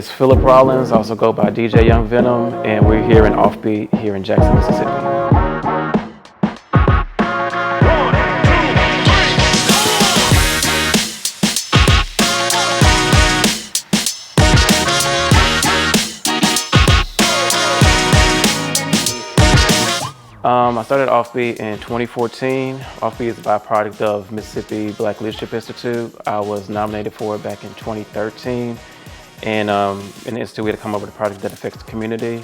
It's Phillip Rollins, also go by DJ Young Venom, and we're here in OffBeat here in Jackson, Mississippi. I started OffBeat in 2014. OffBeat is a byproduct of Mississippi Black Leadership Institute. I was nominated for it back in 2013. And in the institute, we had to come up with a project that affects the community.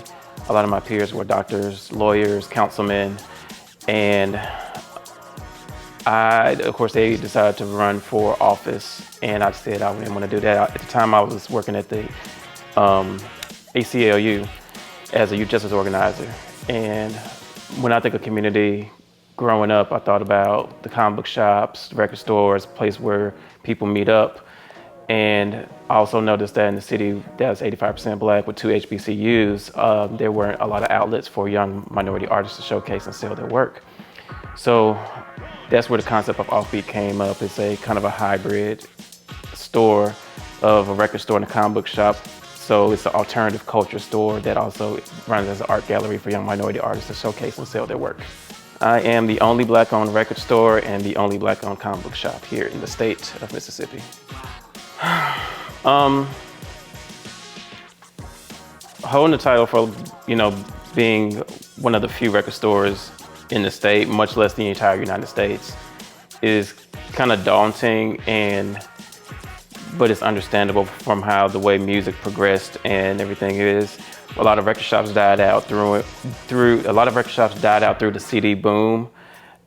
A lot of my peers were doctors, lawyers, councilmen, and of course, they decided to run for office, and I said I didn't want to do that. At the time, I was working at the ACLU as a youth justice organizer, and when I think of community, growing up, I thought about the comic book shops, record stores, place where people meet up. And I also noticed that in the city that's 85% Black with 2 HBCUs, there weren't a lot of outlets for young minority artists to showcase and sell their work. So that's where the concept of OffBeat came up. It's a kind of a hybrid store of a record store and a comic book shop. So it's an alternative culture store that also runs as an art gallery for young minority artists to showcase and sell their work. I am the only Black-owned record store and the only Black-owned comic book shop here in the state of Mississippi. Holding the title for, being one of the few record stores in the state, much less the entire United States, is kind of daunting, but it's understandable from how the way music progressed and everything is. A lot of record shops died out through the CD boom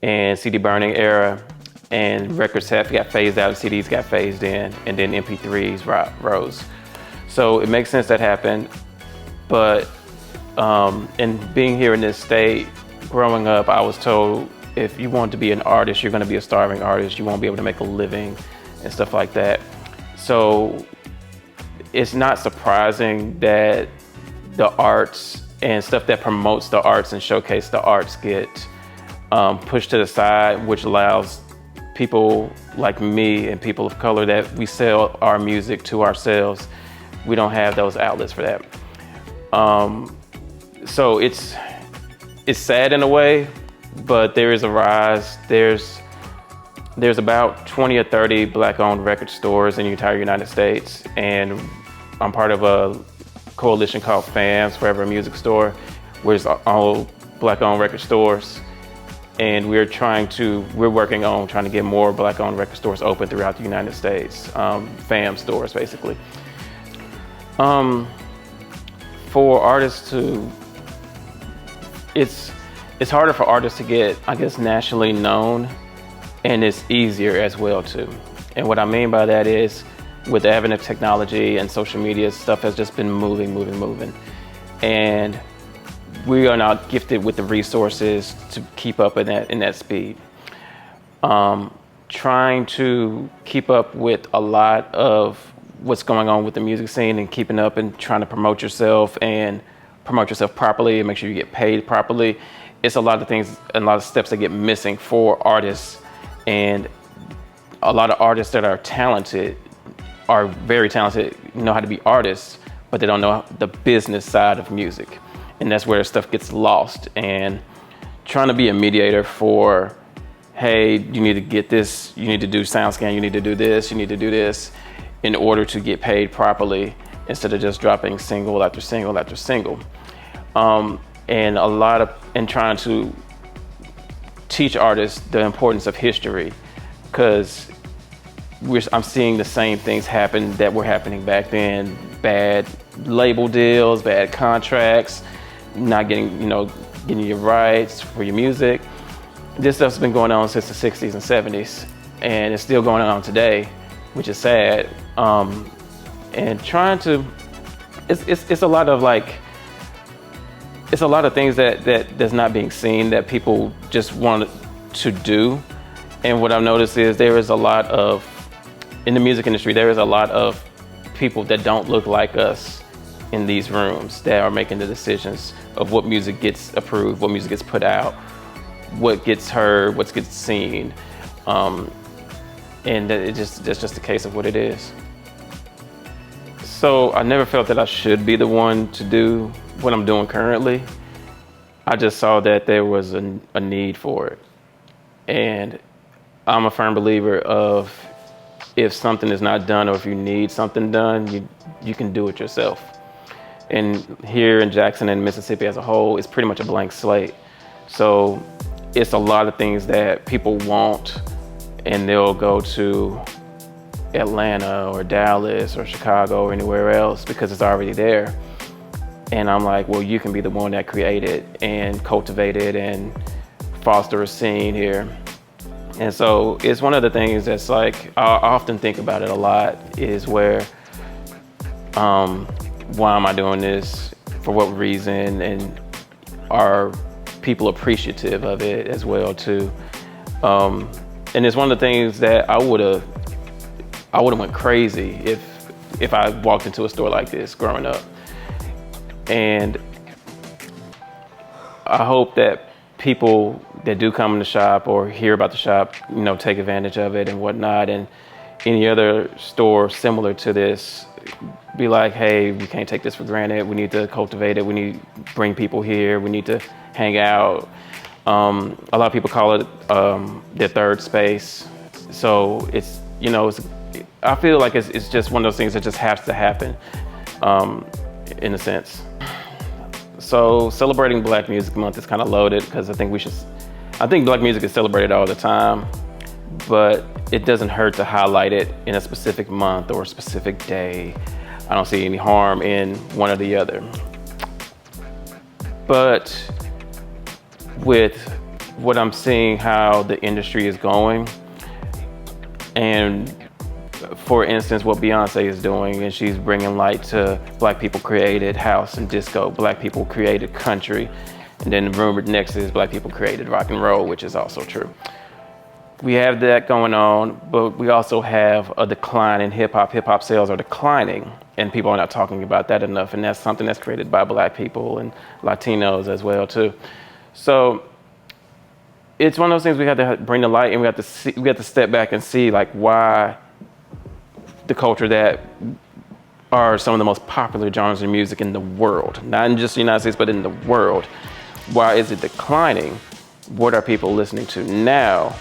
and CD burning era. And records got phased out, CDs got phased in, and then MP3s rose. So it makes sense that happened, but and being here in this state, growing up, I was told if you want to be an artist, you're gonna be a starving artist, you won't be able to make a living and stuff like that. So it's not surprising that the arts and stuff that promotes the arts and showcase the arts get pushed to the side, which allows people like me and people of color that we sell our music to ourselves. We don't have those outlets for that. So it's sad in a way, but there is a rise. There's about 20 or 30 Black-owned record stores in the entire United States, and I'm part of a coalition called FAMS, Forever Music Store, where it's all Black-owned record stores. And we're working on trying to get more Black-owned record stores open throughout the United States, FAM stores, basically. For artists it's harder for artists to get, I guess, nationally known, and it's easier as well too. And what I mean by that is, with the advent of technology and social media, stuff has just been moving. And we are not gifted with the resources to keep up in that speed. Trying to keep up with a lot of what's going on with the music scene and keeping up and trying to promote yourself properly and make sure you get paid properly. It's a lot of things and a lot of steps that get missing for artists. And a lot of artists that are talented are very talented, know how to be artists, but they don't know the business side of music. And that's where stuff gets lost. And trying to be a mediator for, hey, you need to get this, you need to do SoundScan, you need to do this, you need to do this, in order to get paid properly, instead of just dropping single after single after single. And trying to teach artists the importance of history, because I'm seeing the same things happen that were happening back then. Bad label deals, bad contracts, not getting your rights for your music. This stuff's been going on since the 60s and 70s, and it's still going on today, which is sad. And trying to, it's a lot of things that's not being seen that people just want to do. And what I've noticed is in the music industry, there is a lot of people that don't look like us in these rooms that are making the decisions of what music gets approved, what music gets put out, what gets heard, what gets seen. And that's just a case of what it is. So I never felt that I should be the one to do what I'm doing currently. I just saw that there was a need for it. And I'm a firm believer of if something is not done or if you need something done, you can do it yourself. And here in Jackson and Mississippi as a whole, it's pretty much a blank slate. So it's a lot of things that people want and they'll go to Atlanta or Dallas or Chicago or anywhere else because it's already there. And I'm like, well, you can be the one that create it and cultivate it and foster a scene here. And so it's one of the things that's like, I often think about it a lot is where, why am I doing this? For what reason? And are people appreciative of it as well too? And it's one of the things that I would've went crazy if I walked into a store like this growing up. And I hope that people that do come in the shop or hear about the shop, you know, take advantage of it and whatnot. And any other store similar to this, be like, hey, we can't take this for granted. We need to cultivate it. We need to bring people here. We need to hang out. A lot of people call it their third space. So it's, you know, I feel like it's just one of those things that just has to happen, in a sense. So celebrating Black Music Month is kind of loaded because I think Black music is celebrated all the time, but it doesn't hurt to highlight it in a specific month or a specific day. I don't see any harm in one or the other. But with what I'm seeing how the industry is going, and for instance, what Beyonce is doing, and she's bringing light to Black people created house and disco, Black people created country, and then rumored next is Black people created rock and roll, which is also true. We have that going on, but we also have a decline in hip hop. Hip hop sales are declining, and people are not talking about that enough, and that's something that's created by Black people and Latinos as well too. So it's one of those things we have to bring to light, and we have to step back and see like why the culture that are some of the most popular genres of music in the world, not in just the United States, but in the world. Why is it declining? What are people listening to now?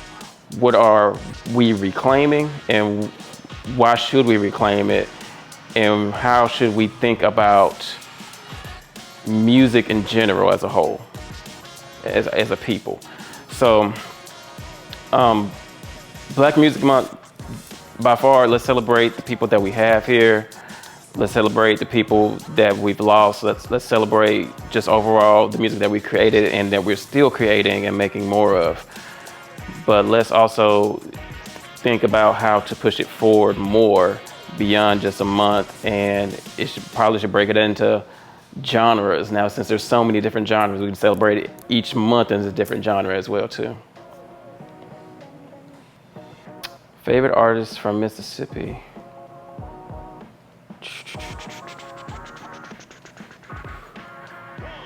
What are we reclaiming, and why should we reclaim it? And how should we think about music in general as a whole, as a people? So, Black Music Month, by far, let's celebrate the people that we have here. Let's celebrate the people that we've lost. Let's celebrate just overall the music that we created and that we're still creating and making more of. But let's also think about how to push it forward more beyond just a month, and it probably should break it into genres. Now, since there's so many different genres, we can celebrate each month as a different genre as well too. Favorite artists from Mississippi.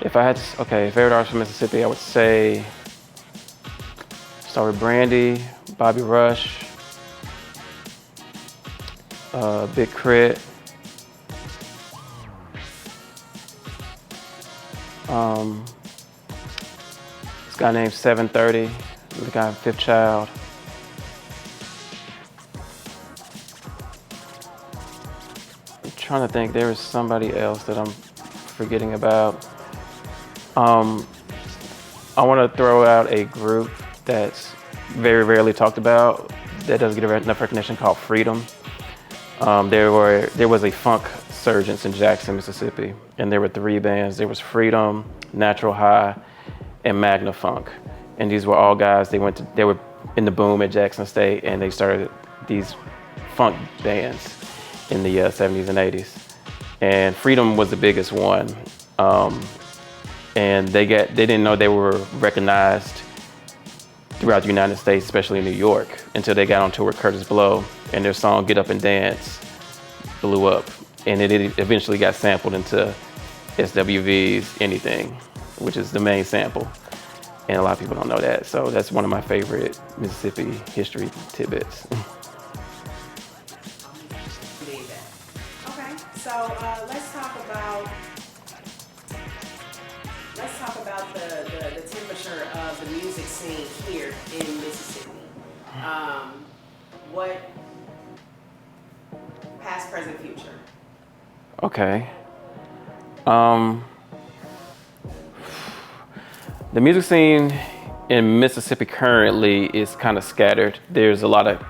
If I had to, okay, favorite artist from Mississippi, I would say, start with Brandy, Bobby Rush, Big Crit, this guy named 730, the guy Fifth Child. I'm trying to think, there was somebody else that I'm forgetting about. I want to throw out a group that's very rarely talked about, that doesn't get enough recognition, called Freedom. There was a funk surgence in Jackson, Mississippi, and there were 3 bands. There was Freedom, Natural High, and Magna Funk. And these were all guys, they were in the boom at Jackson State, and they started these funk bands in the 70s and 80s. And Freedom was the biggest one. And they didn't know they were recognized throughout the United States, especially in New York, until they got on tour with Curtis Blow, and their song Get Up and Dance blew up. And it eventually got sampled into SWV's Anything, which is the main sample. And a lot of people don't know that. So that's one of my favorite Mississippi history tidbits. Okay, so Okay. The music scene in Mississippi currently is kind of scattered. There's a lot of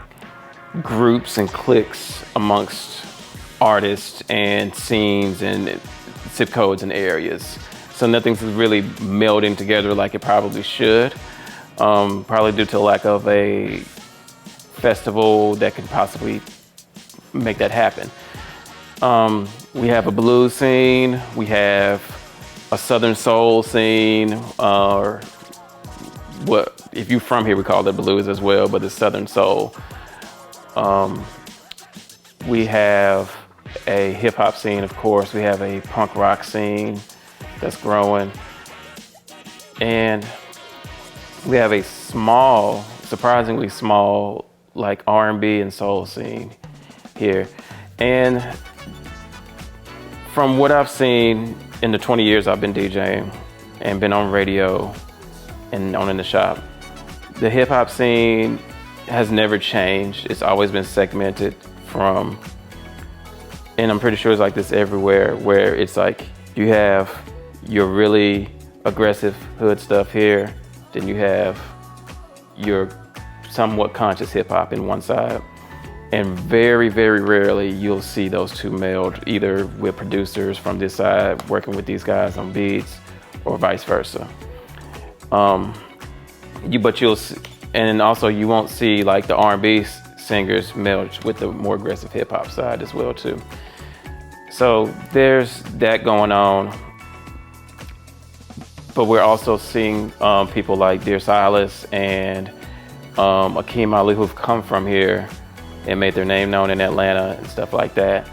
groups and cliques amongst artists and scenes and zip codes and areas. So nothing's really melding together like it probably should. Probably due to lack of a festival that could possibly make that happen. We have a blues scene, we have a Southern soul scene, or what, if you're from here, we call it blues as well, but it's Southern soul. We have a hip hop scene, of course. We have a punk rock scene that's growing. And we have a small, surprisingly small, like R&B and soul scene here. And from what I've seen in the 20 years I've been DJing and been on radio and on in the shop, the hip hop scene has never changed. It's always been segmented from, and I'm pretty sure it's like this everywhere, where it's like you have your really aggressive hood stuff here, then you have your somewhat conscious hip hop in one side. And very, very rarely you'll see those two meld, either with producers from this side working with these guys on beats or vice versa. But you'll see, and also you won't see like the R&B singers meld with the more aggressive hip hop side as well too. So there's that going on. But we're also seeing people like Dear Silas and Akeem Ali who've come from here and made their name known in Atlanta and stuff like that,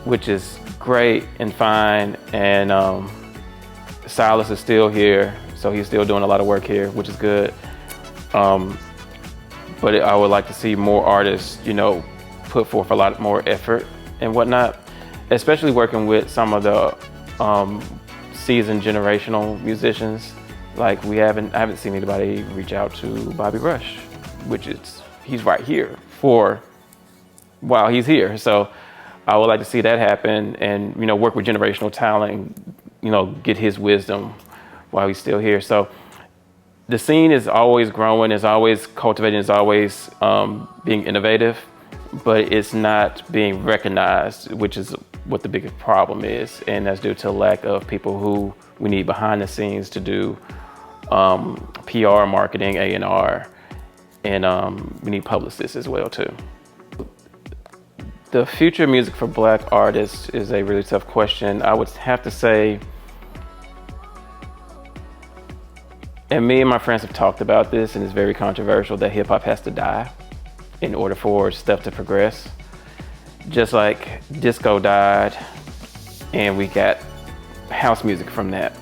which is great and fine. And Silas is still here, so he's still doing a lot of work here, which is good. But I would like to see more artists, you know, put forth a lot more effort and whatnot, especially working with some of the seasoned generational musicians. Like I haven't seen anybody reach out to Bobby Rush, which he's right here while he's here. So I would like to see that happen and, you know, work with generational talent and, you know, get his wisdom while he's still here. So the scene is always growing, is always cultivating, is always being innovative, but it's not being recognized, which is what the biggest problem is. And that's due to lack of people who we need behind the scenes to do PR, marketing, A&R, and we need publicists as well too. The future of music for Black artists is a really tough question. I would have to say, and me and my friends have talked about this, and it's very controversial, that hip hop has to die in order for stuff to progress. Just like disco died and we got house music from that.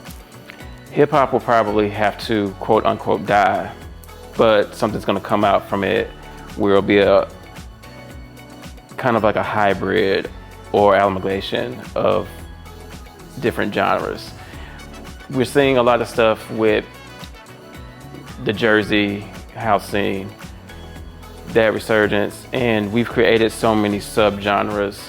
Hip hop will probably have to quote unquote die, but something's gonna come out from it where it'll be a kind of like a hybrid or amalgamation of different genres. We're seeing a lot of stuff with the Jersey house scene, that resurgence, and we've created so many subgenres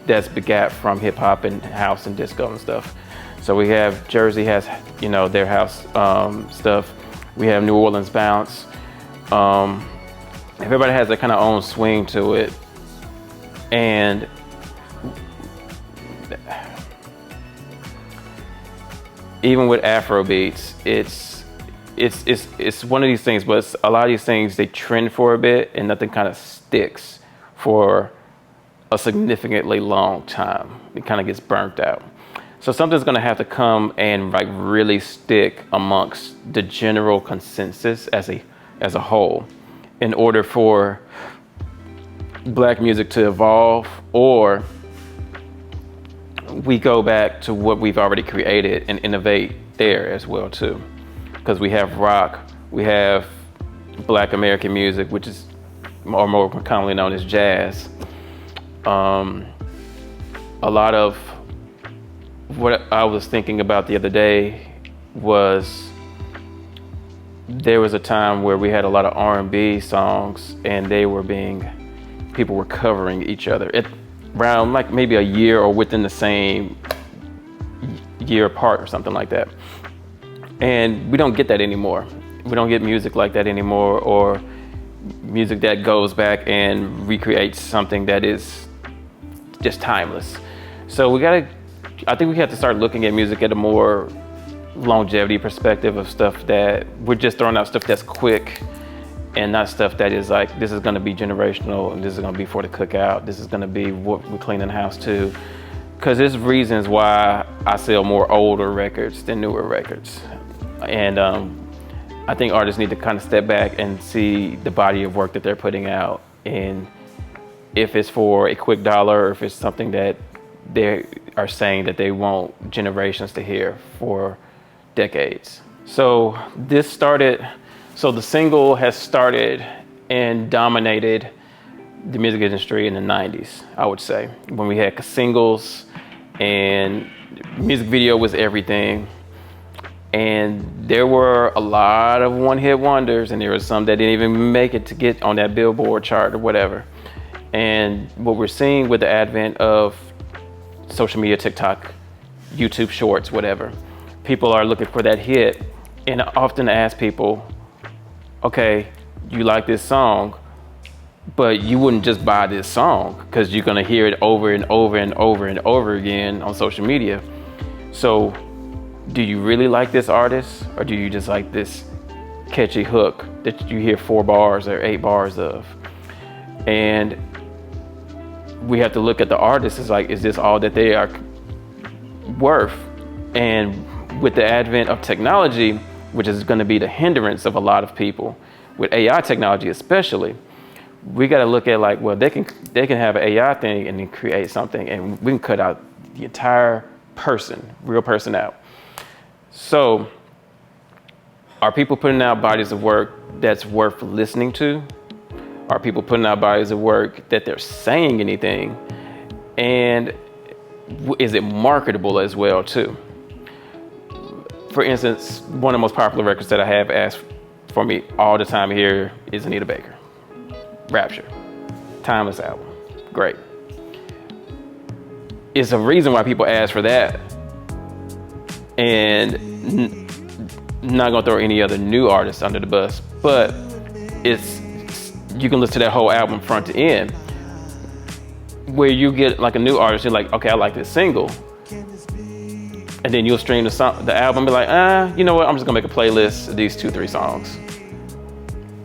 that's begat from hip hop and house and disco and stuff. So we have Jersey has, you know, their house stuff. We have New Orleans bounce. Everybody has their kind of own swing to it, and even with Afro beats, it's one of these things, but a lot of these things, they trend for a bit and nothing kind of sticks for a significantly long time. It kind of gets burnt out. So something's gonna have to come and like really stick amongst the general consensus as a whole in order for Black music to evolve, or we go back to what we've already created and innovate there as well too. Because we have rock, we have Black American music, which is more commonly known as jazz. A lot of what I was thinking about the other day was there was a time where we had a lot of R&B songs and people were covering each other. around like maybe a year or within the same year apart or something like that. And we don't get that anymore. We don't get music like that anymore, or music that goes back and recreates something that is just timeless. So I think we have to start looking at music at a more longevity perspective of stuff that we're just throwing out stuff that's quick, and not stuff that is like, this is gonna be generational, and this is gonna be for the cookout, this is gonna be what we're cleaning the house to. Because there's reasons why I sell more older records than newer records. And I think artists need to kind of step back and see the body of work that they're putting out, and if it's for a quick dollar, or if it's something that they are saying that they want generations to hear for decades. So the single has started and dominated the music industry in the 90s, I would say, when we had singles and music video was everything. And there were a lot of one-hit wonders, and there were some that didn't even make it to get on that Billboard chart or whatever. And what we're seeing with the advent of social media, TikTok, YouTube Shorts, whatever, people are looking for that hit. And I often ask people, okay, you like this song, but you wouldn't just buy this song because you're gonna hear it over and over and over and over again on social media. So do you really like this artist, or do you just like this catchy hook that you hear 4 bars or 8 bars of? And we have to look at the artist as like, is this all that they are worth? And with the advent of technology, which is going to be the hindrance of a lot of people, with AI technology especially, we got to look at like, well, they can have an AI thing and then create something, and we can cut out the entire person, real person out. So are people putting out bodies of work that's worth listening to? Are people putting out bodies of work that they're saying anything? And is it marketable as well too? For instance, one of the most popular records that I have asked for me all the time here is Anita Baker. Rapture, timeless album, great. It's a reason why people ask for that, and not gonna throw any other new artists under the bus, but you can listen to that whole album front to end, where you get like a new artist, you're like, okay, I like this single, and then you'll stream the album and be like, you know what, I'm just gonna make a playlist of these 2-3 songs.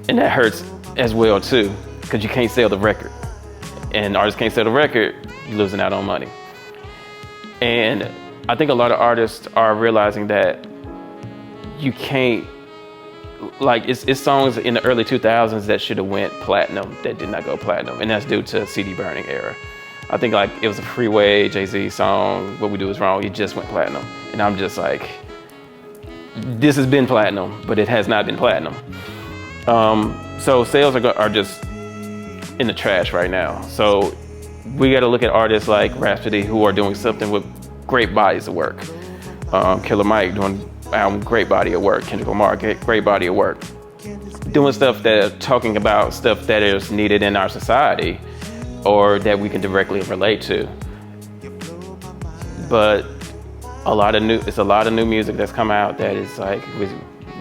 And that hurts as well too, because you can't sell the record, and artists can't sell the record, you're losing out on money. And I think a lot of artists are realizing that you can't, like, it's songs in the early 2000s that should have went platinum that did not go platinum, and that's due to CD burning era. I think like it was a Freeway Jay-Z song, What We Do Is Wrong, it just went platinum. And I'm just like, this has been platinum, but it has not been platinum. So sales are just in the trash right now. So we got to look at artists like Rhapsody, who are doing something with great bodies of work. Killer Mike doing great body of work. Kendrick Lamar, great body of work. Doing stuff that are talking about stuff that is needed in our society, or that we can directly relate to. But it's a lot of new music that's come out that is like,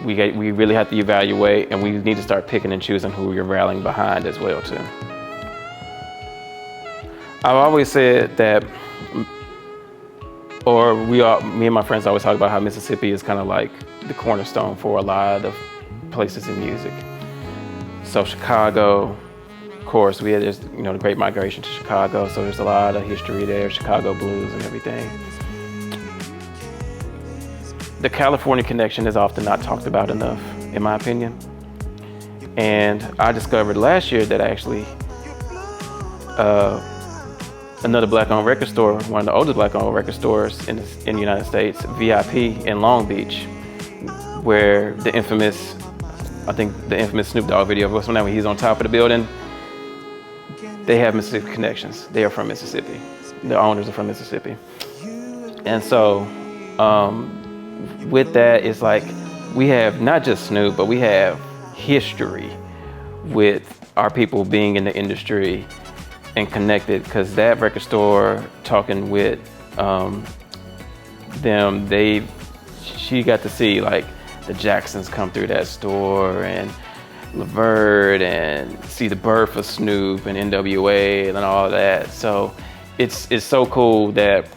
we really have to evaluate, and we need to start picking and choosing who we're rallying behind as well too. I've always said that, me and my friends always talk about how Mississippi is kind of like the cornerstone for a lot of places in music. So Chicago, of course, there's the Great Migration to Chicago, so there's a lot of history there, Chicago blues and everything. The California connection is often not talked about enough, in my opinion. And I discovered last year that actually another black-owned record store, one of the oldest black-owned record stores in the United States, VIP in Long Beach, where the infamous Snoop Dogg video, when he's on top of the building, they have Mississippi connections. They are from Mississippi. The owners are from Mississippi. And so with that, it's like we have not just Snoop, but we have history with our people being in the industry and connected, because that record store, talking with them, she got to see like the Jacksons come through that store, and Levert, and see the birth of Snoop and NWA and all that. So it's so cool that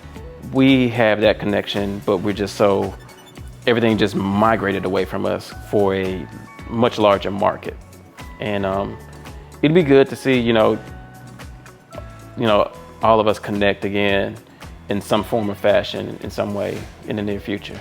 we have that connection, but we're just so, everything just migrated away from us for a much larger market. And it'd be good to see, you know, all of us connect again in some form or fashion, in some way, in the near future.